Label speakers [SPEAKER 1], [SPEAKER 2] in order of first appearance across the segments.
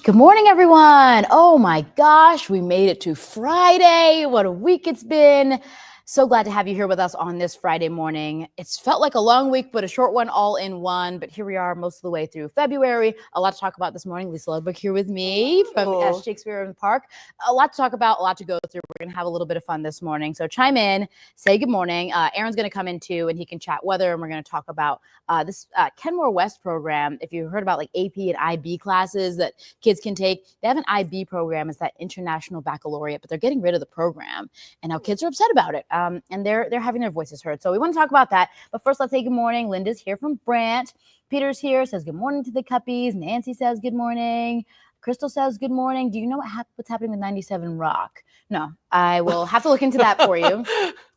[SPEAKER 1] Good morning, everyone. Oh my gosh, we made it to Friday. What a week it's been. So glad to have you here with us on this Friday morning. It's felt like a long week, but a short one all in one. But here we are most of the way through February. A lot to talk about this morning. Lisa Ludwig here with me from Shakespeare in the Park. A lot to talk about, a lot to go through. We're going to have a little bit of fun this morning. So chime in, say good morning. Aaron's going to come in too, and he can chat weather. And we're going to talk about this Kenmore West program. If you heard about like AP and IB classes that kids can take, they have an IB program. It's that International Baccalaureate, but they're getting rid of the program. And now kids are upset about it. And they're having their voices heard. So we want to talk about that. But first, let's say good morning. Linda's here from Brant. Peter's here, says good morning to the Cuppies. Nancy says good morning. Crystal says good morning. Do you know what's happening with 97 Rock? No, I will have to look into that for you.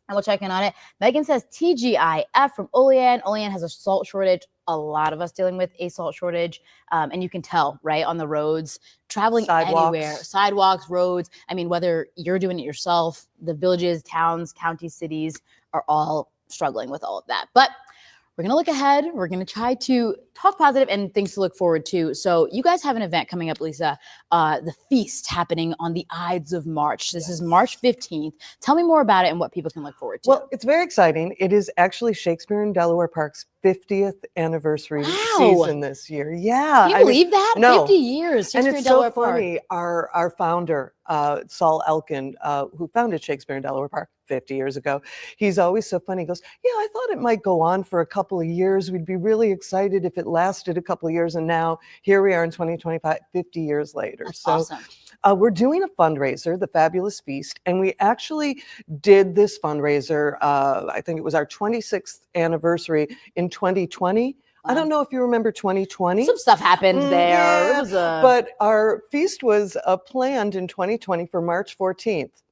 [SPEAKER 1] I will check in on it. Megan says TGIF from Olean. Olean has a salt shortage. A lot of us dealing with a salt shortage. And you can tell, right, on the roads, traveling anywhere, sidewalks, roads. I mean, whether you're doing it yourself, the villages, towns, counties, cities are all struggling with all of that. But we're going to look ahead. We're going to try to talk positive and things to look forward to. So you guys have an event coming up, Lisa, the feast happening on the Ides of March. This is March 15th. Tell me more about it and what people can look forward to.
[SPEAKER 2] Well, it's very exciting. It is actually Shakespeare in Delaware Park's 50th anniversry season this year. Yeah.
[SPEAKER 1] Can you believe that?
[SPEAKER 2] No.
[SPEAKER 1] 50 years, Shakespeare in Delaware Park.
[SPEAKER 2] And it's so funny, our founder, Saul Elkin, who founded Shakespeare in Delaware Park 50 years ago, he's always so funny. He goes, yeah, I thought it might go on for a couple of years. We'd be really excited if it lasted a couple of years. And now here we are in 2025, 50 years later.
[SPEAKER 1] That's awesome.
[SPEAKER 2] We're doing a fundraiser, the Fabulous Feast, and we actually did this fundraiser, I think it was our 26th anniversary in 2020. I don't know if you remember 2020.
[SPEAKER 1] Some stuff happened there.
[SPEAKER 2] Yeah,
[SPEAKER 1] it was
[SPEAKER 2] but our feast was planned in 2020 for March 14th.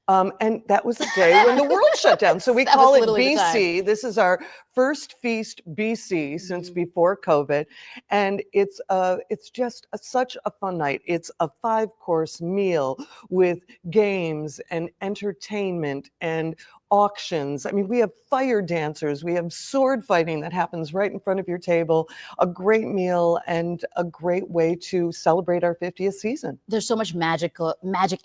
[SPEAKER 2] And that was the day when the world shut down. So we call it BC. This is our first feast BC since before COVID. And it's just such a fun night. It's a 5-course meal with games and entertainment and auctions. I mean, we have fire dancers, we have sword fighting that happens right in front of your table, a great meal, and a great way to celebrate our 50th season.
[SPEAKER 1] There's so much magic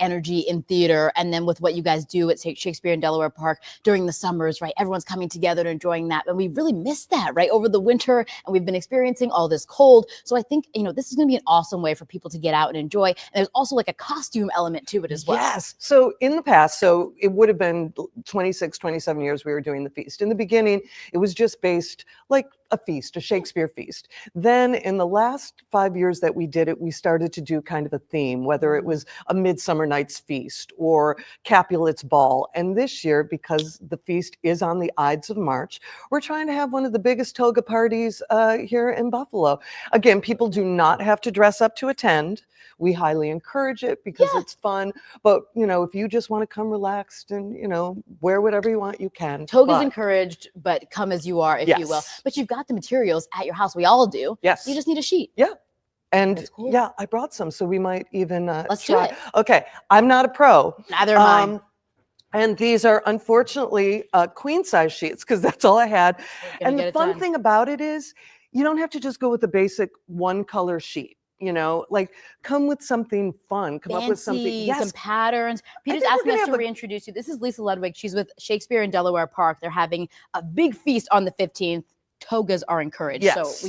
[SPEAKER 1] energy in theater, and then with what you guys do at Shakespeare in Delaware Park during the summers, right? Everyone's coming together and enjoying that, and we really missed that, right? Over the winter, and we've been experiencing all this cold. So I think, this is going to be an awesome way for people to get out and enjoy. And there's also like a costume element to it as well.
[SPEAKER 2] Yes. So in the past, so it would have been 27 years we were doing the feast. In the beginning, it was just based like a feast, a Shakespeare feast. Then in the last 5 years that we did it, we started to do kind of a theme, whether it was a Midsummer Night's Feast or Capulet's Ball. And this year, because the feast is on the Ides of March, we're trying to have one of the biggest toga parties here in Buffalo. Again, people do not have to dress up to attend. We highly encourage it because it's fun. But, if you just want to come relaxed and, wear whatever you want, you can.
[SPEAKER 1] Toga's encouraged, but come as you are, if you will. But you've got the materials at your house. We all do.
[SPEAKER 2] Yes.
[SPEAKER 1] You just need a sheet.
[SPEAKER 2] Yeah. And cool. I brought some, so we might even
[SPEAKER 1] Let's
[SPEAKER 2] try.
[SPEAKER 1] do it.
[SPEAKER 2] Okay. I'm not a pro.
[SPEAKER 1] Neither am I.
[SPEAKER 2] And these are unfortunately queen size sheets because that's all I had. And the fun thing about it is you don't have to just go with the basic one color sheet. Come with something fun. Come up with something.
[SPEAKER 1] Some patterns. Peter's asking us to reintroduce you. This is Lisa Ludwig. She's with Shakespeare in Delaware Park. They're having a big feast on the 15th. Togas are encouraged.
[SPEAKER 2] Yes.
[SPEAKER 1] So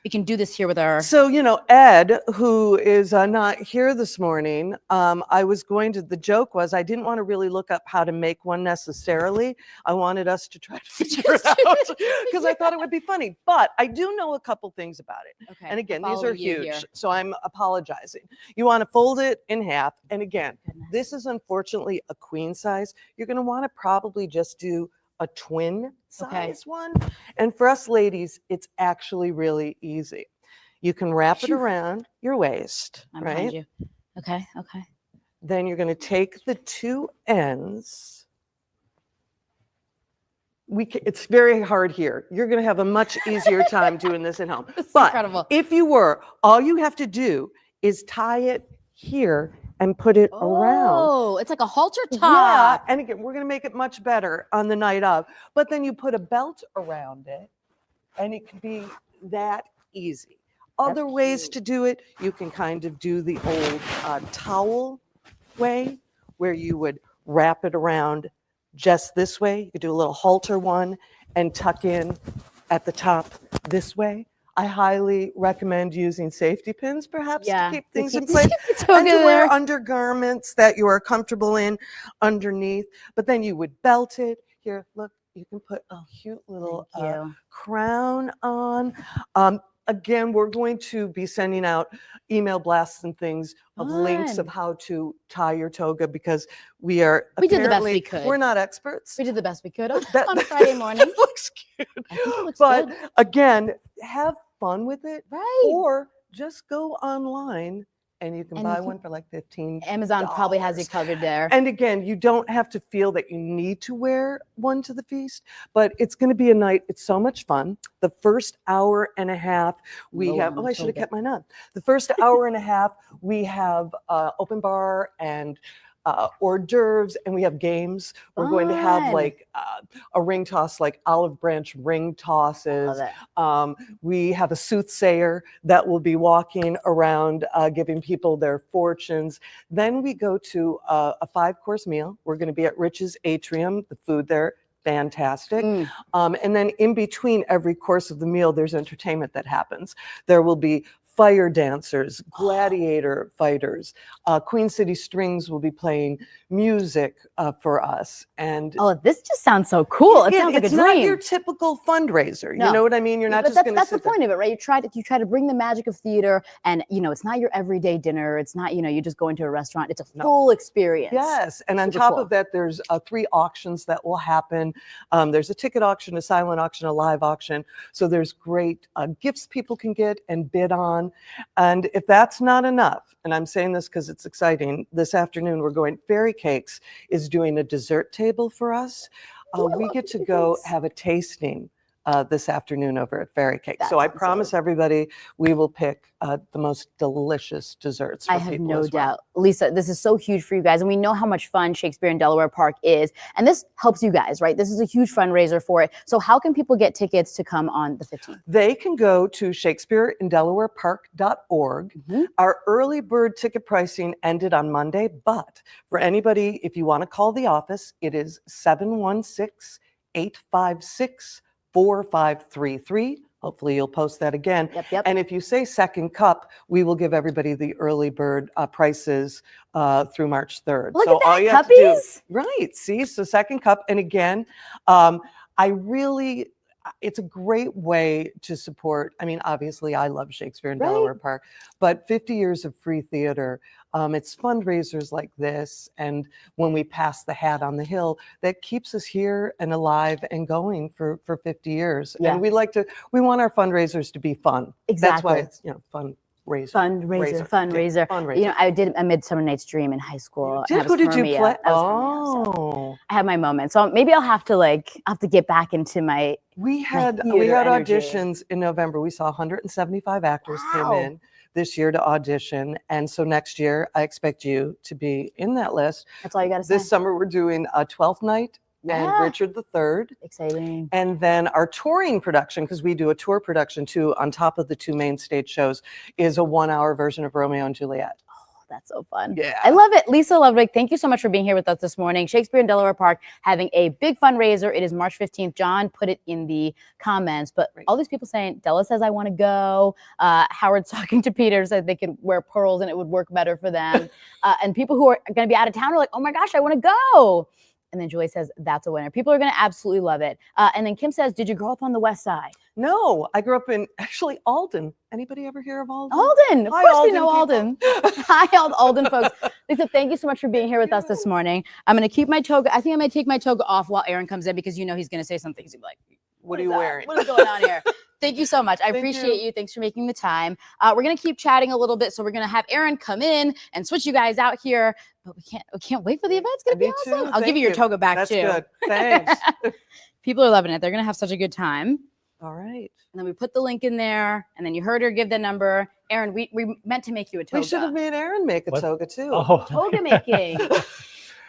[SPEAKER 1] we can do this here with our.
[SPEAKER 2] So, Ed, who is not here this morning, the joke was I didn't want to really look up how to make one necessarily. I wanted us to try to figure it out because I thought it would be funny. But I do know a couple things about it.
[SPEAKER 1] Okay.
[SPEAKER 2] And again, these are huge. So I'm apologizing. You want to fold it in half. And again, this is unfortunately a queen size. You're going to want to probably just do a twin size one. And for us ladies, it's actually really easy. You can wrap it around your waist,
[SPEAKER 1] I'm
[SPEAKER 2] right?
[SPEAKER 1] behind you. Okay.
[SPEAKER 2] Then you're going to take the two ends. It's very hard here. You're going to have a much easier time doing this at home. But
[SPEAKER 1] incredible.
[SPEAKER 2] If you were, all you have to do is tie it here and put it around.
[SPEAKER 1] Oh, it's like a halter top.
[SPEAKER 2] Yeah, and again, we're going to make it much better on the night of. But then you put a belt around it, and it can be that easy. Other ways
[SPEAKER 1] cute.
[SPEAKER 2] to do it, you can kind of do the old towel way, where you would wrap it around just this way. You could do a little halter one and tuck in at the top this way. I highly recommend using safety pins, perhaps, to keep things in place, and to wear undergarments that you are comfortable in underneath. But then you would belt it. Here, look, you can put a cute little crown on. Again, we're going to be sending out email blasts and things of links of how to tie your toga, because we
[SPEAKER 1] did the best we could.
[SPEAKER 2] We're not experts.
[SPEAKER 1] We did the best we could on a Friday morning.
[SPEAKER 2] That looks cute.
[SPEAKER 1] I think it looks
[SPEAKER 2] but
[SPEAKER 1] good.
[SPEAKER 2] Again, have fun with it.
[SPEAKER 1] Right.
[SPEAKER 2] Or just go online and you can buy one for like $15.
[SPEAKER 1] Amazon probably has you covered there.
[SPEAKER 2] And again, you don't have to feel that you need to wear one to the feast, but it's going to be a night. It's so much fun. The first hour and a half we have, I should have kept mine on. The first hour and a half we have open bar and hors d'oeuvres, and we have games. We're going to have like a ring toss, like olive branch ring tosses. We have a soothsayer that will be walking around giving people their fortunes. Then we go to a 5-course meal. We're going to be at Rich's Atrium. The food there, fantastic. And then in between every course of the meal, there's entertainment that happens. There will be fire dancers, gladiator fighters. Queen City Strings will be playing music for us. And
[SPEAKER 1] this just sounds so cool. It sounds like a dream.
[SPEAKER 2] It's not your typical fundraiser. You know what I mean? You're not just going to
[SPEAKER 1] That's the point of it, right? You try to bring the magic of theater, and it's not your everyday dinner. It's not, you're just going to a restaurant. It's a full experience.
[SPEAKER 2] Yes. And on top of that, there's 3 auctions that will happen. There's a ticket auction, a silent auction, a live auction. So there's great gifts people can get and bid on. And if that's not enough, and I'm saying this because it's exciting, this afternoon we're going, Fairy Cakes is doing a dessert table for us. We get to go have a tasting this afternoon over at Fairy Cakes. So I promise everybody we will pick the most delicious desserts for people.
[SPEAKER 1] I have no doubt. Lisa, this is so huge for you guys, and we know how much fun Shakespeare in Delaware Park is, and this helps you guys, right? This is a huge fundraiser for it. So how can people get tickets to come on the 15th?
[SPEAKER 2] They can go to shakespeareinDelawarePark.org. Our early bird ticket pricing ended on Monday, but for anybody, if you want to call the office, it is 716-856-4533. Hopefully you'll post that again. And if you say second cup, we will give everybody the early bird prices through March 3rd.
[SPEAKER 1] Look
[SPEAKER 2] so
[SPEAKER 1] at that,
[SPEAKER 2] all you have
[SPEAKER 1] cuppies.
[SPEAKER 2] to do, right? See, so second cup. And again, it's a great way to support. I mean, obviously, I love Shakespeare in Delaware Park, but 50 years of free theater. It's fundraisers like this, and when we pass the hat on the hill, that keeps us here and alive and going for 50 years. And we want our fundraisers to be fun. That's why it's fun.
[SPEAKER 1] Fundraiser. I did A Midsummer Night's Dream in high school.
[SPEAKER 2] Who did you play?
[SPEAKER 1] I had my moment. So maybe I'll have to get back into my.
[SPEAKER 2] We had auditions in November. We saw 175 actors came in this year to audition, and so next year I expect you to be in that list.
[SPEAKER 1] That's all you got to say.
[SPEAKER 2] This summer we're doing a 12th Night and Richard III.
[SPEAKER 1] Exciting.
[SPEAKER 2] And then our touring production, because we do a tour production too, on top of the 2 main stage shows, is a 1-hour version of Romeo and Juliet.
[SPEAKER 1] That's so fun.
[SPEAKER 2] Yeah.
[SPEAKER 1] I love it. Lisa Ludwig, thank you so much for being here with us this morning. Shakespeare in Delaware Park having a big fundraiser. It is March 15th. John put it in the comments, but all these people saying, Della says, I want to go. Howard's talking to Peter, said they could wear pearls and it would work better for them. And people who are going to be out of town are like, oh my gosh, I want to go. And then Julie says, that's a winner. People are going to absolutely love it. And then Kim says, did you grow up on the West Side?
[SPEAKER 2] No, I grew up in actually Alden. Anybody ever hear of Alden?
[SPEAKER 1] Alden, of course we know Alden. Hi, Alden folks. Lisa, thank you so much for being here with us this morning. I'm going to keep my toga. I think I might take my toga off while Aaron comes in, because he's going to say something. He's going to be like,
[SPEAKER 2] what are you wearing?
[SPEAKER 1] What is going on here? Thank you so much. I appreciate you. Thanks for making the time. We're going to keep chatting a little bit. So we're going to have Aaron come in and switch you guys out here. But we can't wait for the event. It's going to be awesome. I'll give you your toga back too.
[SPEAKER 2] That's good. Thanks.
[SPEAKER 1] People are loving it. They're going to have such a good time.
[SPEAKER 2] All right.
[SPEAKER 1] And then we put the link in there, and then you heard her give the number. Aaron, we meant to make you a toga.
[SPEAKER 2] We should have made Aaron make a toga too.
[SPEAKER 1] Toga making.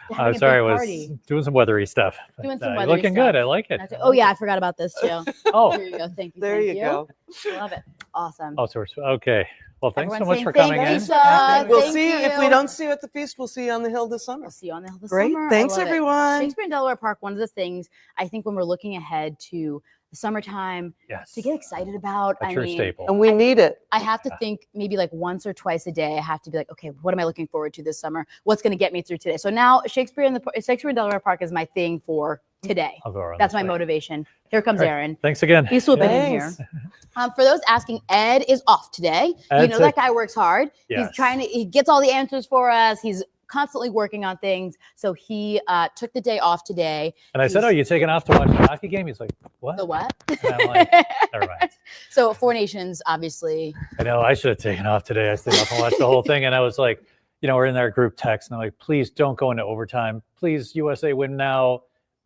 [SPEAKER 1] They're
[SPEAKER 3] I'm
[SPEAKER 1] having a
[SPEAKER 3] sorry, I
[SPEAKER 1] big
[SPEAKER 3] was
[SPEAKER 1] party.
[SPEAKER 3] doing some weathery stuff.
[SPEAKER 1] Doing
[SPEAKER 3] But,
[SPEAKER 1] some
[SPEAKER 3] you're
[SPEAKER 1] weathery
[SPEAKER 3] looking
[SPEAKER 1] stuff.
[SPEAKER 3] good. I like it.
[SPEAKER 1] Oh yeah, I forgot about this too.
[SPEAKER 3] Oh,
[SPEAKER 1] Here you go. Thank you.
[SPEAKER 2] There
[SPEAKER 1] thank
[SPEAKER 2] you go.
[SPEAKER 1] I love it. Awesome.
[SPEAKER 3] all sorts. Okay. Well, thanks so
[SPEAKER 1] Everyone's
[SPEAKER 3] much
[SPEAKER 1] saying
[SPEAKER 3] for coming
[SPEAKER 1] thank you,
[SPEAKER 3] in.
[SPEAKER 1] Lisa.
[SPEAKER 2] We'll
[SPEAKER 1] Thank
[SPEAKER 2] see you. If we
[SPEAKER 1] you.
[SPEAKER 2] don't see you at the feast, we'll see you on the hill this summer.
[SPEAKER 1] We'll see you on the hill this
[SPEAKER 2] Great.
[SPEAKER 1] summer. I
[SPEAKER 2] Thanks,
[SPEAKER 1] love it.
[SPEAKER 2] everyone.
[SPEAKER 1] Shakespeare in Delaware Park, one of the things I think when we're looking ahead to the summertime
[SPEAKER 3] Yes.
[SPEAKER 1] to get excited about.
[SPEAKER 3] A true staple.
[SPEAKER 2] And we need it.
[SPEAKER 1] I have to think maybe like once or twice a day. I have to be like, okay, what am I looking forward to this summer? What's going to get me through today? So now Shakespeare in Delaware Park is my thing for today.
[SPEAKER 3] I'll go around
[SPEAKER 1] That's
[SPEAKER 3] this
[SPEAKER 1] my
[SPEAKER 3] way.
[SPEAKER 1] motivation. Here comes
[SPEAKER 3] All right.
[SPEAKER 1] Aaron.
[SPEAKER 3] Thanks again.
[SPEAKER 1] He's swooping in here.
[SPEAKER 2] Thanks.
[SPEAKER 1] For those asking, Ed is off today.
[SPEAKER 3] Ed
[SPEAKER 1] that guy works hard.
[SPEAKER 3] Yes.
[SPEAKER 1] He gets all the answers for us. He's constantly working on things. So he took the day off today.
[SPEAKER 3] And I said, "Oh, you taking off to watch the hockey game?" He's like, "What?"
[SPEAKER 1] The what?
[SPEAKER 3] And I'm like, "Never mind."
[SPEAKER 1] So Four Nations, obviously.
[SPEAKER 3] I know I should have taken off today. I stayed up and watched the whole thing, and I was like, we're in our group text, and I'm like, "Please don't go into overtime. Please, USA win now."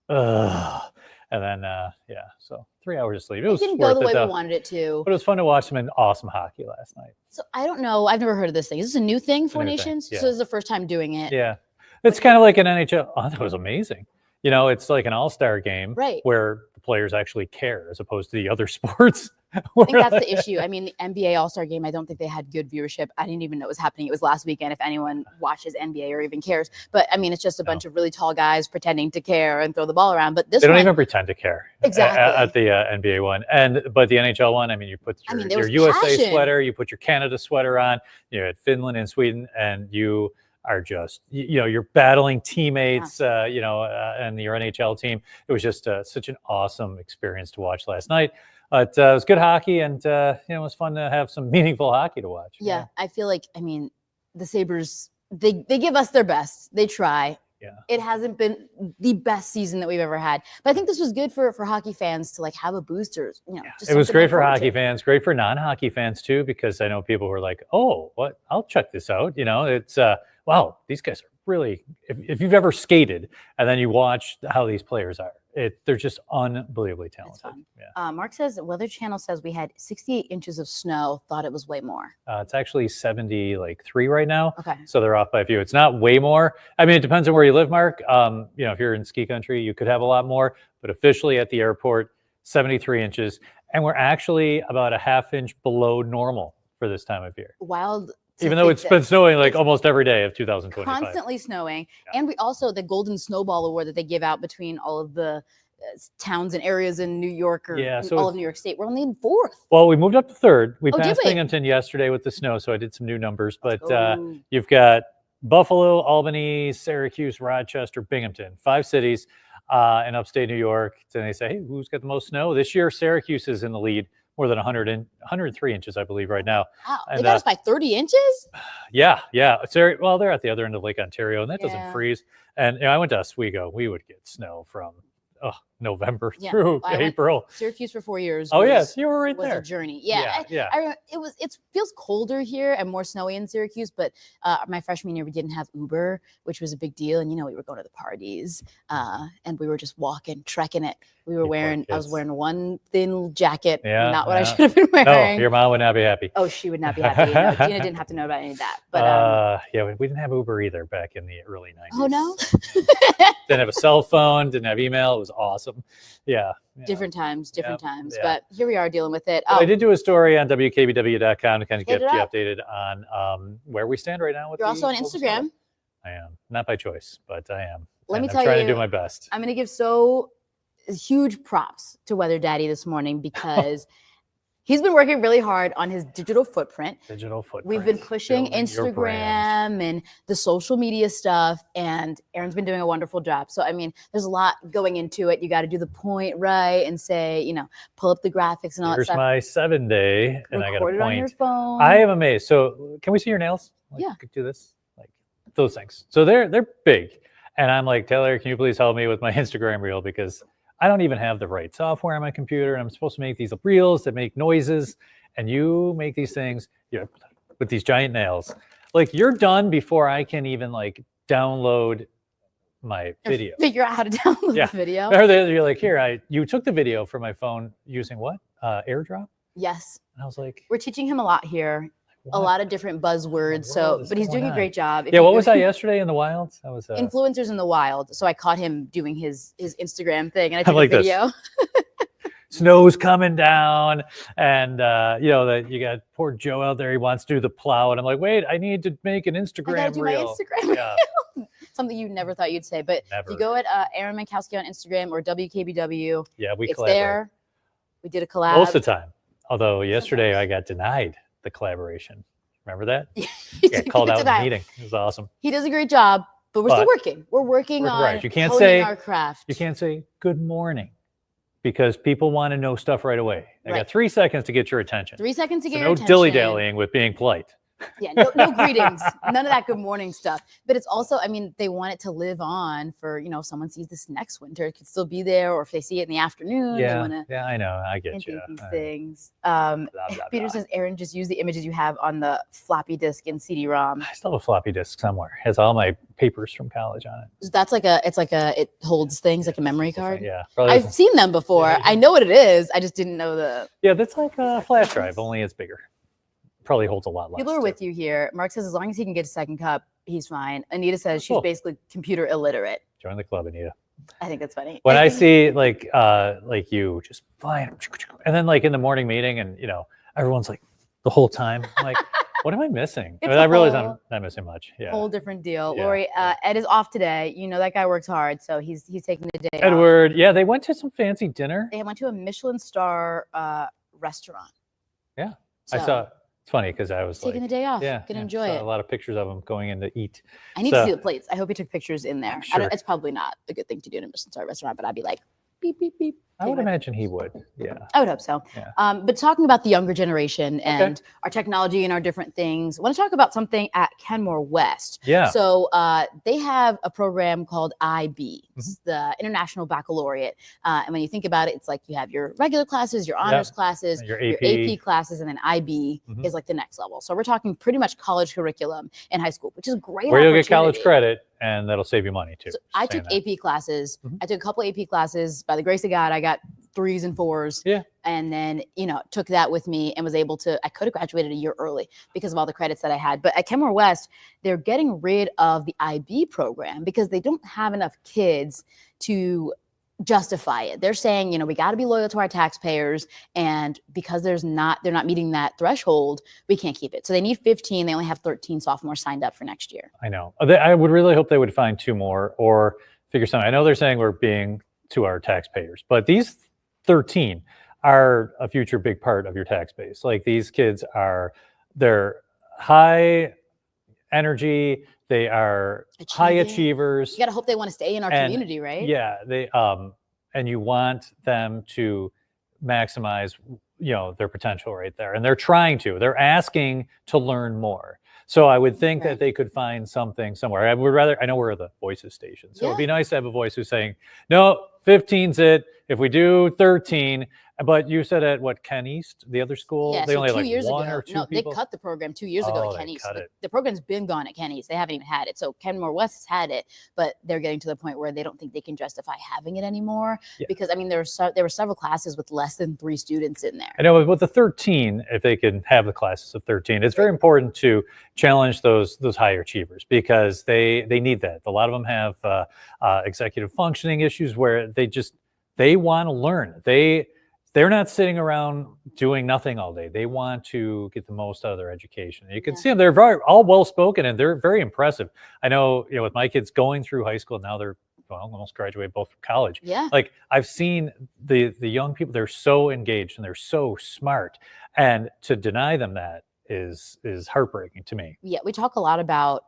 [SPEAKER 3] Ugh. And then, so 3 hours of sleep. It
[SPEAKER 1] It
[SPEAKER 3] was
[SPEAKER 1] didn't go
[SPEAKER 3] worth
[SPEAKER 1] the
[SPEAKER 3] it,
[SPEAKER 1] way
[SPEAKER 3] though.
[SPEAKER 1] we wanted it to.
[SPEAKER 3] But it was fun to watch them in awesome hockey last night.
[SPEAKER 1] So I don't know. I've never heard of this thing. Is this a new thing, Four
[SPEAKER 3] new thing,
[SPEAKER 1] Nations?
[SPEAKER 3] yeah.
[SPEAKER 1] So this is the first time doing it.
[SPEAKER 3] Yeah, it's kind of like an NHL. Oh, that was amazing. It's like an all-star game,
[SPEAKER 1] Right.
[SPEAKER 3] where the players actually care as opposed to the other sports.
[SPEAKER 1] I think that's the issue. I mean, the NBA All-Star Game, I don't think they had good viewership. I didn't even know it was happening. It was last weekend, if anyone watches NBA or even cares. But I mean, it's just a bunch of really tall guys pretending to care and throw the ball around. But this
[SPEAKER 3] They don't
[SPEAKER 1] one,
[SPEAKER 3] even pretend to care.
[SPEAKER 1] Exactly.
[SPEAKER 3] At the NBA one, but the NHL one, I mean, you put
[SPEAKER 1] there
[SPEAKER 3] your
[SPEAKER 1] was
[SPEAKER 3] USA
[SPEAKER 1] passion.
[SPEAKER 3] sweater, you put your Canada sweater on. You had Finland and Sweden, and you are just you're battling teammates, and your NHL team. It was just such an awesome experience to watch last night. But it was good hockey, and it was fun to have some meaningful hockey to watch.
[SPEAKER 1] Yeah, I feel like, the Sabres, they give us their best. They try.
[SPEAKER 3] Yeah.
[SPEAKER 1] It hasn't been the best season that we've ever had. But I think this was good for hockey fans to have a booster. Just
[SPEAKER 3] It was
[SPEAKER 1] something to
[SPEAKER 3] great
[SPEAKER 1] look
[SPEAKER 3] for
[SPEAKER 1] forward
[SPEAKER 3] hockey
[SPEAKER 1] to.
[SPEAKER 3] fans, great for non-hockey fans too, because I know people were like, "Oh, what? I'll check this out." It's wow, these guys are really. If you've ever skated and then you watch how these players are, they're just unbelievably
[SPEAKER 1] It's
[SPEAKER 3] talented.
[SPEAKER 1] fun.
[SPEAKER 3] Yeah,
[SPEAKER 1] Mark says, Weather Channel says we had 68 inches of snow. Thought it was way more.
[SPEAKER 3] it's actually 73 right now.
[SPEAKER 1] Okay.
[SPEAKER 3] So they're off by a few. It's not way more. I mean, it depends on where you live, Mark. If you're in ski country, you could have a lot more. But officially at the airport, 73 inches, and we're actually about a half inch below normal for this time of year.
[SPEAKER 1] Wild. to
[SPEAKER 3] Even though
[SPEAKER 1] think
[SPEAKER 3] it's
[SPEAKER 1] that
[SPEAKER 3] been snowing almost every day of 2025.
[SPEAKER 1] constantly snowing.
[SPEAKER 3] Yeah.
[SPEAKER 1] And we also, the Golden Snowball Award that they give out between all of the towns and areas in New York or
[SPEAKER 3] so
[SPEAKER 1] all of New York State. We're only in fourth.
[SPEAKER 3] Well, we moved up to third. We
[SPEAKER 1] Oh, did
[SPEAKER 3] passed
[SPEAKER 1] we?
[SPEAKER 3] Binghamton yesterday with the snow, so I did some new numbers. But
[SPEAKER 1] Oh,
[SPEAKER 3] you've got Buffalo, Albany, Syracuse, Rochester, Binghamton, 5 cities in upstate New York. And they say, hey, who's got the most snow? This year, Syracuse is in the lead, more than 103 inches, I believe, right now.
[SPEAKER 1] wow. They
[SPEAKER 3] And,
[SPEAKER 1] got us by 30 inches?
[SPEAKER 3] Yeah. Well, they're at the other end of Lake Ontario, and that doesn't
[SPEAKER 1] Yeah.
[SPEAKER 3] freeze. And I went to Oswego. We would get snow from November
[SPEAKER 1] Yeah.
[SPEAKER 3] through
[SPEAKER 1] Well, I went
[SPEAKER 3] April.
[SPEAKER 1] Syracuse for 4 years.
[SPEAKER 3] Oh, yes, you were right
[SPEAKER 1] was
[SPEAKER 3] there.
[SPEAKER 1] a journey. Yeah.
[SPEAKER 3] Yeah.
[SPEAKER 1] It feels colder here and more snowy in Syracuse, but my freshman year we didn't have Uber, which was a big deal. And we were going to the parties and we were just walking, trekking it. I was wearing one thin jacket, not what I should have been
[SPEAKER 3] No,
[SPEAKER 1] wearing.
[SPEAKER 3] your mom would not be happy.
[SPEAKER 1] Oh, she would not be happy. No, Gina didn't have to know about any of that. But
[SPEAKER 3] we didn't have Uber either back in the early 90s.
[SPEAKER 1] oh no,
[SPEAKER 3] Didn't have a cell phone, didn't have email. It was awesome. Yeah.
[SPEAKER 1] different times.
[SPEAKER 3] Yeah.
[SPEAKER 1] But here we are dealing with it.
[SPEAKER 3] I did do a story on WKBW.com to kind of
[SPEAKER 1] Hit
[SPEAKER 3] get
[SPEAKER 1] it
[SPEAKER 3] you
[SPEAKER 1] up.
[SPEAKER 3] updated on where we stand right now. With
[SPEAKER 1] You're also on
[SPEAKER 3] global
[SPEAKER 1] Instagram.
[SPEAKER 3] snow. I am, not by choice, but I am.
[SPEAKER 1] Let me
[SPEAKER 3] And
[SPEAKER 1] tell
[SPEAKER 3] I'm trying
[SPEAKER 1] you,
[SPEAKER 3] to do my best.
[SPEAKER 1] I'm going to give huge props to Weather Daddy this morning because he's been working really hard on his digital footprint.
[SPEAKER 3] Digital footprint.
[SPEAKER 1] We've been pushing
[SPEAKER 3] building your brand.
[SPEAKER 1] Instagram and the social media stuff, and Aaron's been doing a wonderful job. So, there's a lot going into it. You got to do the point right and say, pull up the graphics and all
[SPEAKER 3] Here's
[SPEAKER 1] that stuff.
[SPEAKER 3] my 7-day, and I got
[SPEAKER 1] Record
[SPEAKER 3] a
[SPEAKER 1] it on your
[SPEAKER 3] point.
[SPEAKER 1] phone.
[SPEAKER 3] I am amazed. So, can we see your nails?
[SPEAKER 1] Yeah.
[SPEAKER 3] Do this, those things. So they're big, and I'm like, Taylor, can you please help me with my Instagram reel, because I don't even have the right software on my computer, and I'm supposed to make these reels that make noises, and you make these things with these giant nails. You're done before I can even download my video.
[SPEAKER 1] Figure out how to download
[SPEAKER 3] Yeah.
[SPEAKER 1] the video.
[SPEAKER 3] Or you're like, here, you took the video from my phone using what? AirDrop?
[SPEAKER 1] Yes.
[SPEAKER 3] And I was like,
[SPEAKER 1] We're teaching him a lot here. a lot of different buzzwords. So, but he's doing a great job.
[SPEAKER 3] Yeah, what was that yesterday in the wild? That was
[SPEAKER 1] influencers in the wild. So I caught him doing his Instagram thing, and I took
[SPEAKER 3] like
[SPEAKER 1] a video.
[SPEAKER 3] Snow's coming down, and that you got poor Joe out there. He wants to do the plow, and I'm like, wait, I need to make an Instagram
[SPEAKER 1] I gotta do
[SPEAKER 3] reel.
[SPEAKER 1] my Instagram
[SPEAKER 3] Yeah.
[SPEAKER 1] reel. Something you never thought you'd say, but if you go at Aaron Mankowski on Instagram or WKBW,
[SPEAKER 3] yeah, we
[SPEAKER 1] it's
[SPEAKER 3] collaborate.
[SPEAKER 1] there. We did a collab
[SPEAKER 3] Most of the time. Although yesterday I got denied the collaboration. Remember that? Yeah, called out in the meeting. It was awesome.
[SPEAKER 1] He does a great job, but we're still working. We're working on
[SPEAKER 3] right. You can't
[SPEAKER 1] honing
[SPEAKER 3] say
[SPEAKER 1] our craft.
[SPEAKER 3] You can't say good morning because people want to know stuff right away. I got 3 seconds to get your attention.
[SPEAKER 1] 3 seconds to get
[SPEAKER 3] so
[SPEAKER 1] your
[SPEAKER 3] no
[SPEAKER 1] attention.
[SPEAKER 3] dilly-dallying with being polite.
[SPEAKER 1] Yeah, no greetings, none of that good morning stuff. But it's also, I mean, they want it to live on for, if someone sees this next winter, it could still be there, or if they see it in the afternoon, they want to.
[SPEAKER 3] Yeah, I know, I get you.
[SPEAKER 1] These things.
[SPEAKER 3] Blah, blah,
[SPEAKER 1] Peter says, Aaron, just use the images you have on the floppy disk and CD-ROM.
[SPEAKER 3] I still have a floppy disk somewhere. It has all my papers from college on it.
[SPEAKER 1] That's it holds things like a memory card.
[SPEAKER 3] Yeah,
[SPEAKER 1] I've seen them before.
[SPEAKER 3] Yeah.
[SPEAKER 1] I know what it is. I just didn't know the.
[SPEAKER 3] Yeah, that's like a flash drive, only it's bigger. Probably holds a lot less.
[SPEAKER 1] People are with you here. Mark says as long as he can get a second cup, he's fine. Anita says she's basically computer illiterate.
[SPEAKER 3] Join the club, Anita.
[SPEAKER 1] I think that's funny.
[SPEAKER 3] When I see like you just flying, and then like in the morning meeting, and everyone's like the whole time, I'm like, what am I missing? I realize I'm not missing much. Yeah,
[SPEAKER 1] whole different deal.
[SPEAKER 3] Yeah.
[SPEAKER 1] Lori, Ed is off today. That guy works hard, so he's taking the day.
[SPEAKER 3] Edward, yeah, they went to some fancy dinner.
[SPEAKER 1] They went to a Michelin star restaurant.
[SPEAKER 3] Yeah, so, I saw. It's funny because I was
[SPEAKER 1] taking the day off.
[SPEAKER 3] Yeah,
[SPEAKER 1] gonna enjoy it.
[SPEAKER 3] A lot of pictures of him going in to eat.
[SPEAKER 1] I need to see the plates. I hope he took pictures in there.
[SPEAKER 3] Sure.
[SPEAKER 1] It's probably not a good thing to do in a Michelin star restaurant, but I'd be like, beep beep beep.
[SPEAKER 3] I would imagine he would. Yeah.
[SPEAKER 1] I would hope so.
[SPEAKER 3] Yeah.
[SPEAKER 1] But talking about the younger generation and our technology and our different things, I want to talk about something at Kenmore West.
[SPEAKER 3] Yeah.
[SPEAKER 1] So they have a program called IB, it's the International Baccalaureate. And when you think about it, it's like you have your regular classes, your honors classes,
[SPEAKER 3] your
[SPEAKER 1] AP classes, and then IB is like the next level. So we're talking pretty much college curriculum in high school, which is great.
[SPEAKER 3] Where you'll get college credit, and that'll save you money too.
[SPEAKER 1] So I took AP classes. I took a couple AP classes. By the grace of God, I got 3s and 4s.
[SPEAKER 3] Yeah.
[SPEAKER 1] And then, took that with me and was able to, I could have graduated a year early because of all the credits that I had. But at Kenmore West, they're getting rid of the IB program because they don't have enough kids to justify it. They're saying, we got to be loyal to our taxpayers. And because they're not meeting that threshold, we can't keep it. So they need 15. They only have 13 sophomores signed up for next year.
[SPEAKER 3] I know. I would really hope they would find 2 more or figure something. I know they're saying we're being to our taxpayers, but these 13 are a future big part of your tax base. Like these kids they're high energy, they are high achievers.
[SPEAKER 1] You got to hope they want to stay in our community, right?
[SPEAKER 3] Yeah, they and you want them to maximize their potential right there, and they're trying to. They're asking to learn more. So I would think that they could find something somewhere. I know we're the voices station, so it'd be nice to have a voice who's saying, no, 15's it. If we do 13, but you said at Ken East, the other school, they only had like 1 or 2 people?
[SPEAKER 1] They cut the program 2 years ago at Ken East. The program's been gone at Ken East. They haven't even had it. So Kenmore West has had it, but they're getting to the point where they don't think they can justify having it anymore because, there were several classes with less than 3 students in there.
[SPEAKER 3] I know with the 13, if they can have the classes of 13, it's very important to challenge those higher achievers because they need that. A lot of them have executive functioning issues where they want to learn. They're not sitting around doing nothing all day. They want to get the most out of their education. You can see them; they're all well spoken and they're very impressive. I know, with my kids going through high school now, they're almost graduated both from college.
[SPEAKER 1] Yeah,
[SPEAKER 3] like I've seen the young people; they're so engaged and they're so smart, and to deny them that is heartbreaking to me.
[SPEAKER 1] Yeah, we talk a lot about,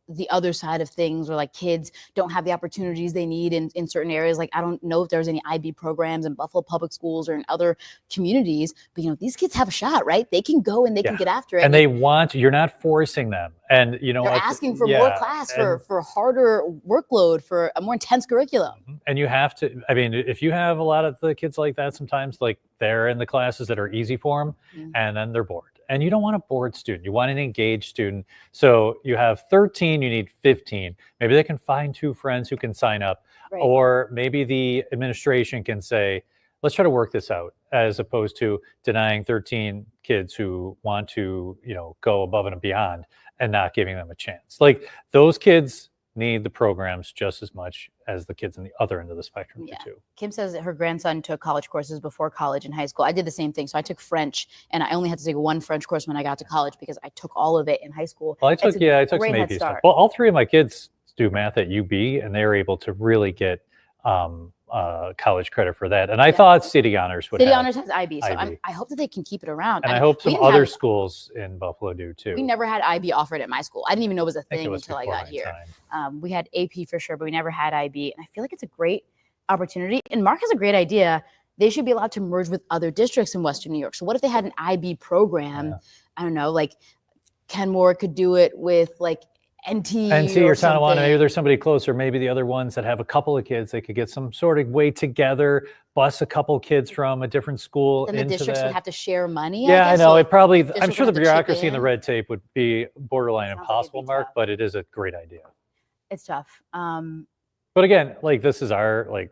[SPEAKER 1] the other side of things where like kids don't have the opportunities they need in certain areas. Like I don't know if there's any IB programs in Buffalo public schools or in other communities, but these kids have a shot, right? They can go and they can get after it.
[SPEAKER 3] And you're not forcing them. And they're
[SPEAKER 1] asking for more class, for harder workload, for a more intense curriculum.
[SPEAKER 3] And you have to, if you have a lot of the kids like that, sometimes like they're in the classes that are easy for them and then they're bored. And you don't want a bored student. You want an engaged student. So you have 13, you need 15. Maybe they can find 2 friends who can sign up. Right. Or maybe the administration can say, let's try to work this out, as opposed to denying 13 kids who want to, go above and beyond and not giving them a chance. Like, those kids need the programs just as much as the kids on the other end of the spectrum do too.
[SPEAKER 1] Kim says that her grandson took college courses before college and high school. I did the same thing. So I took French, and I only had to take one French course when I got to college because I took all of it in high school.
[SPEAKER 3] Well, I took some AP stuff. Well, all three of my kids do math at UB, and they were able to really get college credit for that. And I thought City Honors would have.
[SPEAKER 1] City Honors has IB, so I hope that they can keep it around.
[SPEAKER 3] And I hope some other schools in Buffalo do too.
[SPEAKER 1] We never had IB offered at my school. I didn't even know it was a thing until I got here. We had AP for sure, but we never had IB. And I feel like it's a great opportunity. And Mark has a great idea. They should be allowed to merge with other districts in Western New York. So what if they had an IB program? Yeah. I don't know, like Kenmore could do it with like NT or
[SPEAKER 3] Tonawanda. Maybe there's somebody closer. Maybe the other ones that have a couple of kids, they could get some sort of way together, bus a couple kids from a different school.
[SPEAKER 1] And the districts would have to share money.
[SPEAKER 3] Yeah, I know. It probably, I'm sure the bureaucracy and the red tape would be borderline impossible, Mark, but it is a great idea.
[SPEAKER 1] It's tough.
[SPEAKER 3] But again, like, this is our,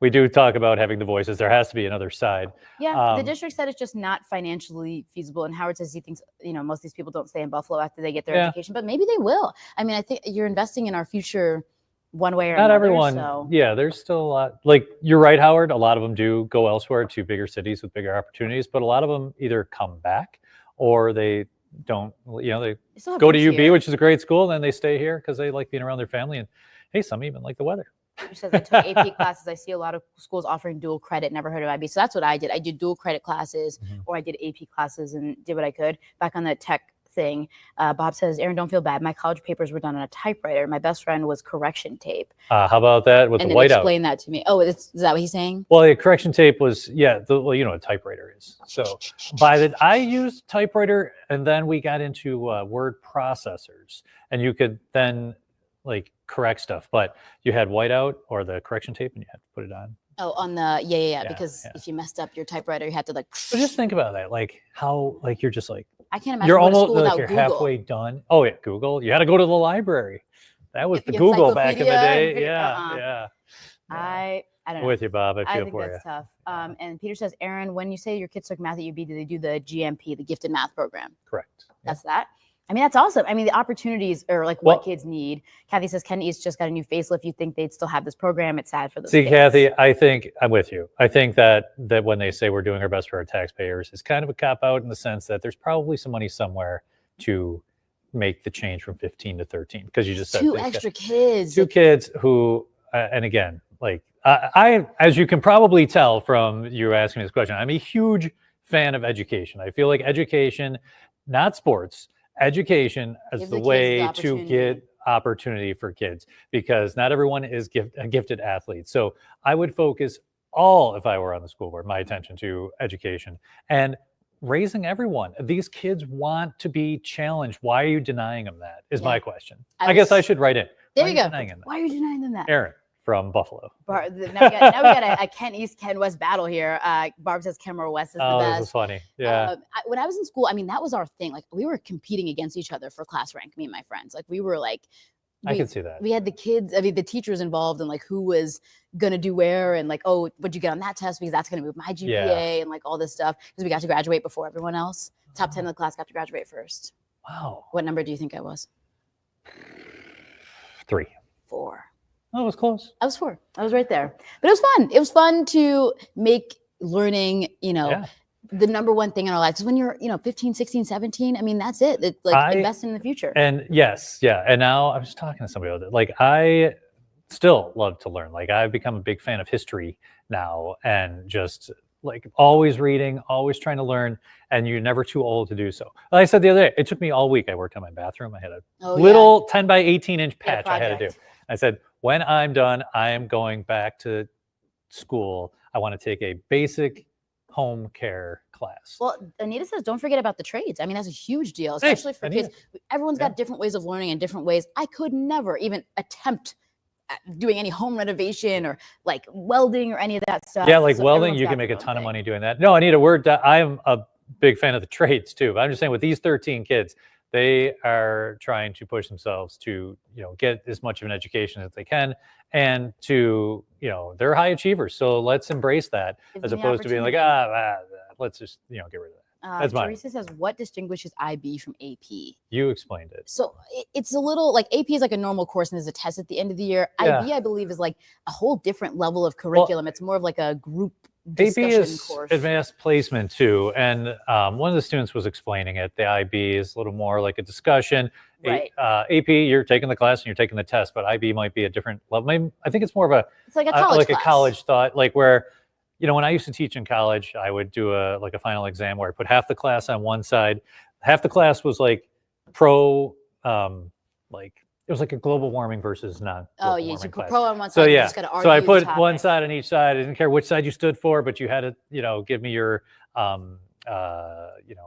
[SPEAKER 3] we do talk about having the voices. There has to be another side.
[SPEAKER 1] Yeah, the district said it's just not financially feasible. And Howard says he thinks, most of these people don't stay in Buffalo after they get their education, but maybe they will. I mean, I think you're investing in our future one way or another.
[SPEAKER 3] Not everyone. So. Yeah, there's still a lot. Like, you're right, Howard. A lot of them do go elsewhere to bigger cities with bigger opportunities, but a lot of them either come back or they don't, they go to UB, here, which is a great school, and then they stay here because they like being around their family. And hey, some even like the weather.
[SPEAKER 1] She says, I took AP classes. I see a lot of schools offering dual credit. Never heard of IB. So that's what I did. I did dual credit classes, or I did AP classes and did what I could. Back on the tech thing, Bob says, Aaron, don't feel bad. My college papers were done on a typewriter. My best friend was correction tape.
[SPEAKER 3] How about that with the whiteout?
[SPEAKER 1] Explain that to me. Oh, is that what he's saying?
[SPEAKER 3] Well, the correction tape was, what a typewriter is. So I used typewriter, and then we got into word processors, and you could then correct stuff, but you had whiteout or the correction tape, and you had to put it on.
[SPEAKER 1] Oh, on the because if you messed up your typewriter, you had to
[SPEAKER 3] So just think about that, how you're just
[SPEAKER 1] I can't imagine
[SPEAKER 3] you're almost
[SPEAKER 1] you're
[SPEAKER 3] Google. Halfway done. Oh yeah, Google. You had to go to the library. That was the Google back in the day. Yeah.
[SPEAKER 1] I don't know.
[SPEAKER 3] I'm with you, Bob. I feel
[SPEAKER 1] think
[SPEAKER 3] for
[SPEAKER 1] that's tough. And Peter says, Aaron, when you say your kids took math at UB, do they do the GMP, the gifted math program?
[SPEAKER 3] Correct.
[SPEAKER 1] That's that. I mean, that's awesome. I mean, the opportunities are what kids need. Kathy says, Ken East just got a new facelift. You think they'd still have this program? It's sad for those kids.
[SPEAKER 3] Kathy, I think I'm with you. I think that when they say we're doing our best for our taxpayers, it's kind of a cop out in the sense that there's probably some money somewhere to make the change from 15 to 13, because you just said
[SPEAKER 1] two extra kids.
[SPEAKER 3] Two kids who, and again, I, as you can probably tell from you asking me this question, I'm a huge fan of education. I feel like education, not sports, education is the way to get opportunity for kids, because not everyone is a gifted athlete. So I would focus if I were on the school board, my attention to education and raising everyone. These kids want to be challenged. Why are you denying them that is my question. I guess I should write it.
[SPEAKER 1] There you go. Why are you denying them that?
[SPEAKER 3] Aaron from Buffalo.
[SPEAKER 1] Now we got a Ken East, Ken West battle here. Barb says Kenmore West is the best.
[SPEAKER 3] Oh, this is funny. Yeah.
[SPEAKER 1] When I was in school, I mean, that was our thing. We were competing against each other for class rank, me and my friends. We were
[SPEAKER 3] I can see that.
[SPEAKER 1] We had the kids, the teachers involved in who was going to do where, and what'd you get on that test, because that's going to move my GPA and all this stuff, because we got to graduate before everyone else. Top 10 of the class got to graduate first.
[SPEAKER 3] Wow.
[SPEAKER 1] What number do you think I was?
[SPEAKER 3] 3.
[SPEAKER 1] 4.
[SPEAKER 3] Oh, it was close.
[SPEAKER 1] I was 4. I was right there. But it was fun. It was fun to make learning, the number one thing in our lives. Because when you're, 15, 16, 17, I mean, that's it. It's invest in the future.
[SPEAKER 3] And yes, yeah. And now I was talking to somebody about it. I still love to learn. I've become a big fan of history now, and just always reading, always trying to learn, and you're never too old to do so. Like I said the other day, it took me all week. I worked on my bathroom. I had a little 10 by 18 inch patch I had to do. I said, when I'm done, I am going back to school. I want to take a basic home care class.
[SPEAKER 1] Well, Anita says, don't forget about the trades. I mean, that's a huge deal, especially for kids. Everyone's got different ways of learning and different ways. I could never even attempt doing any home renovation or welding or any of that stuff.
[SPEAKER 3] Yeah, welding, you can make a ton of money doing that. No, Anita, I am a big fan of the trades too. But I'm just saying, with these 13 kids, They are trying to push themselves to, get as much of an education as they can, and to, they're high achievers. So let's embrace that
[SPEAKER 1] Give
[SPEAKER 3] as
[SPEAKER 1] them the
[SPEAKER 3] opposed to being like, let's just, get rid of that. That's mine.
[SPEAKER 1] Teresa says, what distinguishes IB from AP?
[SPEAKER 3] You explained it.
[SPEAKER 1] So it's a little like AP is like a normal course and there's a test at the end of the year.
[SPEAKER 3] Yeah.
[SPEAKER 1] IB, I believe, is like a whole different level of curriculum. It's more of like a group discussion
[SPEAKER 3] AP is
[SPEAKER 1] course.
[SPEAKER 3] advanced placement too. And one of the students was explaining it. The IB is a little more like a discussion.
[SPEAKER 1] Right.
[SPEAKER 3] AP, you're taking the class and you're taking the test, but IB might be a different level. I think it's more of
[SPEAKER 1] it's like a college
[SPEAKER 3] a college thought, like where, when I used to teach in college, I would do a final exam where I put half the class on one side. Half the class was like pro, it was like a global warming versus non.
[SPEAKER 1] Oh, yeah, you put
[SPEAKER 3] class.
[SPEAKER 1] pro on one side.
[SPEAKER 3] So
[SPEAKER 1] you
[SPEAKER 3] yeah,
[SPEAKER 1] just gotta argue
[SPEAKER 3] so I put
[SPEAKER 1] the
[SPEAKER 3] one
[SPEAKER 1] topic.
[SPEAKER 3] side on each side. I didn't care which side you stood for, but you had to, give me your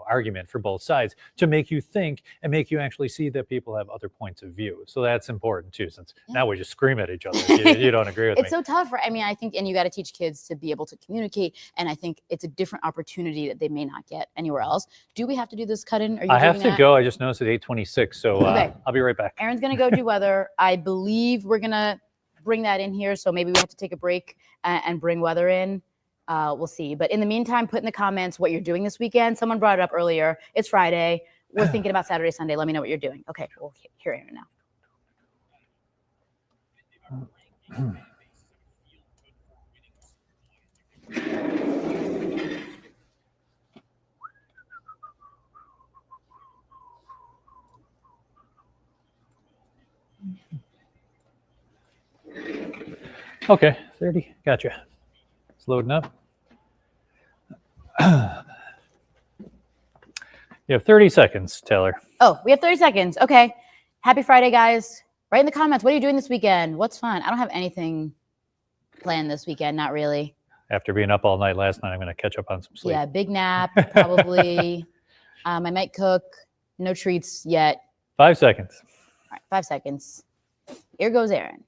[SPEAKER 3] argument for both sides to make you think and make you actually see that people have other points of view. So that's important too, since now we just scream at each other. You don't agree with me.
[SPEAKER 1] It's so tough. I think, and you got to teach kids to be able to communicate. And I think it's a different opportunity that they may not get anywhere else. Do we have to do this cut in?
[SPEAKER 3] I have to go. I just noticed at 8:26. So
[SPEAKER 1] okay.
[SPEAKER 3] I'll be right back.
[SPEAKER 1] Aaron's going to go do weather. I believe we're going to bring that in here. So maybe we have to take a break and bring weather in. We'll see. But in the meantime, put in the comments what you're doing this weekend. Someone brought it up earlier. It's Friday. We're thinking about Saturday, Sunday. Let me know what you're doing. Okay, we'll hear Aaron now.
[SPEAKER 3] Okay, 30. Gotcha. It's loading up. You have 30 seconds, Taylor.
[SPEAKER 1] Oh, we have 30 seconds. Okay. Happy Friday, guys. Write in the comments. What are you doing this weekend? What's fun? I don't have anything planned this weekend. Not really.
[SPEAKER 3] After being up all night last night, I'm going to catch up on some sleep.
[SPEAKER 1] Yeah, big nap, probably. I might cook. No treats yet.
[SPEAKER 3] 5 seconds.
[SPEAKER 1] All right, 5 seconds. Here goes Aaron.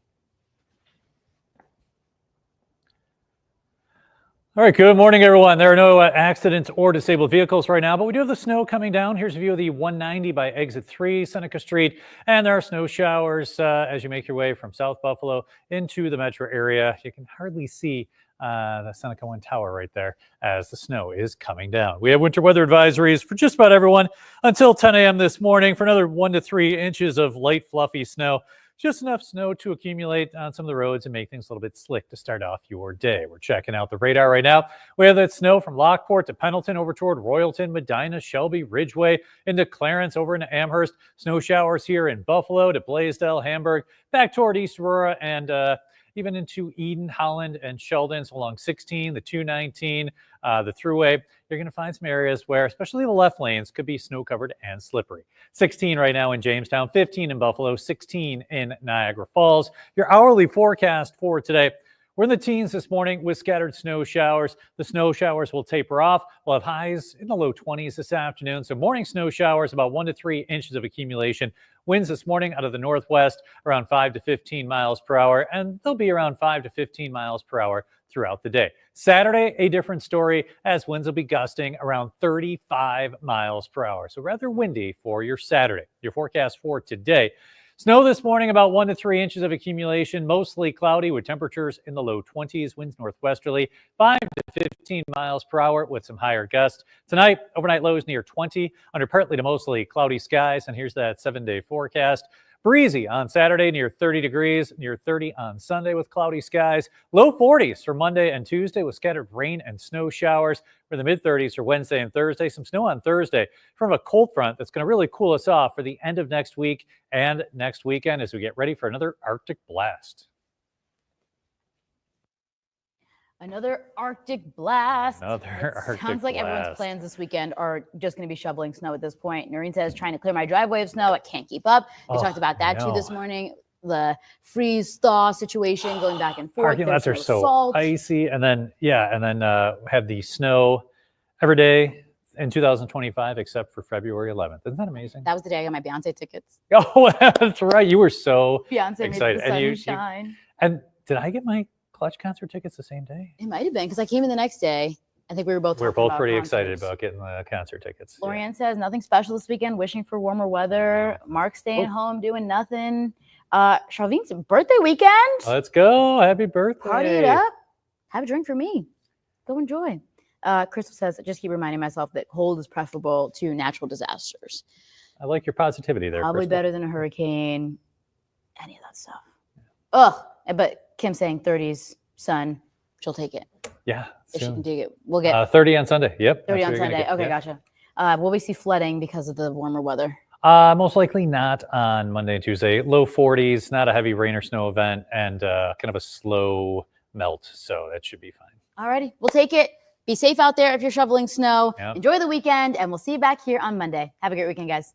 [SPEAKER 3] All right, good morning, everyone. There are no accidents or disabled vehicles right now, but we do have the snow coming down. Here's a view of the 190 by exit 3, Seneca Street, and there are snow showers as you make your way from South Buffalo into the metro area. You can hardly see the Seneca 1 tower right there as the snow is coming down. We have winter weather advisories for just about everyone until 10 a.m. this morning for another 1 to 3 inches of light, fluffy snow. Just enough snow to accumulate on some of the roads and make things a little bit slick to start off your day. We're checking out the radar right now. We have that snow from Lockport to Pendleton over toward Royalton, Medina, Shelby, Ridgeway, into Clarence over into Amherst. Snow showers here in Buffalo to Blaisdell, Hamburg, back toward East Aurora, and even into Eden, Holland, and Sheldon. So along 16, the 219, the Thruway, you're going to find some areas where, especially the left lanes, could be snow-covered and slippery. 16 right now in Jamestown, 15 in Buffalo, 16 in Niagara Falls. Your hourly forecast for today. We're in the teens this morning with scattered snow showers. The snow showers will taper off. We'll have highs in the low 20s this afternoon. So morning snow showers, about 1 to 3 inches of accumulation. Winds this morning out of the northwest around 5 to 15 miles per hour, and they'll be around 5 to 15 miles per hour throughout the day. Saturday, a different story, as winds will be gusting around 35 miles per hour. So rather windy for your Saturday. Your forecast for today. Snow this morning, about 1 to 3 inches of accumulation, mostly cloudy with temperatures in the low 20s, winds northwesterly, 5 to 15 miles per hour with some higher gusts. Tonight, overnight lows near 20, under partly to mostly cloudy skies, and here's that 7-day forecast. Breezy on Saturday, near 30 degrees, near 30 on Sunday with cloudy skies. Low 40s for Monday and Tuesday with scattered rain and snow showers. For the mid-30s for Wednesday and Thursday. Some snow on Thursday from a cold front that's going to really cool us off for the end of next week and next weekend as we get ready for another Arctic blast.
[SPEAKER 1] Another Arctic blast.
[SPEAKER 3] Sounds
[SPEAKER 1] like everyone's plans this weekend are just going to be shoveling snow at this point. Noreen says, trying to clear my driveway of snow. I can't keep up. We talked about that too this morning. The freeze-thaw situation going back and forth.
[SPEAKER 3] Parking lots are so icy. And then, have the snow every day in 2025 except for February 11th. Isn't that amazing?
[SPEAKER 1] That was the day I got my Beyonce tickets.
[SPEAKER 3] Oh, that's right. You were so
[SPEAKER 1] Beyonce
[SPEAKER 3] excited.
[SPEAKER 1] Made the sunshine.
[SPEAKER 3] And did I get my Clutch concert tickets the same day?
[SPEAKER 1] It might have been because I came in the next day. I think we were both
[SPEAKER 3] We're
[SPEAKER 1] talking
[SPEAKER 3] both
[SPEAKER 1] about
[SPEAKER 3] pretty excited
[SPEAKER 1] concerts.
[SPEAKER 3] about getting the concert tickets. Yeah.
[SPEAKER 1] Lorianne says nothing special this weekend. Wishing for warmer weather. Mark staying home doing nothing. Charlene's birthday weekend.
[SPEAKER 3] Let's go. Happy birthday.
[SPEAKER 1] Party it up. Have a drink for me. Go enjoy. Crystal says, just keep reminding myself that cold is preferable to natural disasters.
[SPEAKER 3] I like your positivity there.
[SPEAKER 1] Probably
[SPEAKER 3] Crystal.
[SPEAKER 1] better than a hurricane. Any of that stuff. Ugh. But Kim saying 30s sun. She'll take it.
[SPEAKER 3] Yeah.
[SPEAKER 1] If she
[SPEAKER 3] soon.
[SPEAKER 1] can dig it. We'll get
[SPEAKER 3] 30 on Sunday. Yep.
[SPEAKER 1] 30
[SPEAKER 3] that's
[SPEAKER 1] on
[SPEAKER 3] what you're gonna
[SPEAKER 1] Sunday.
[SPEAKER 3] get.
[SPEAKER 1] Okay,
[SPEAKER 3] Yeah.
[SPEAKER 1] gotcha. Will we see flooding because of the warmer weather?
[SPEAKER 3] Most likely not on Monday and Tuesday. Low 40s, not a heavy rain or snow event, and kind of a slow melt. So that should be fine.
[SPEAKER 1] Alrighty, we'll take it. Be safe out there if you're shoveling snow.
[SPEAKER 3] Yep.
[SPEAKER 1] Enjoy the weekend, and we'll see you back here on Monday. Have a great weekend, guys.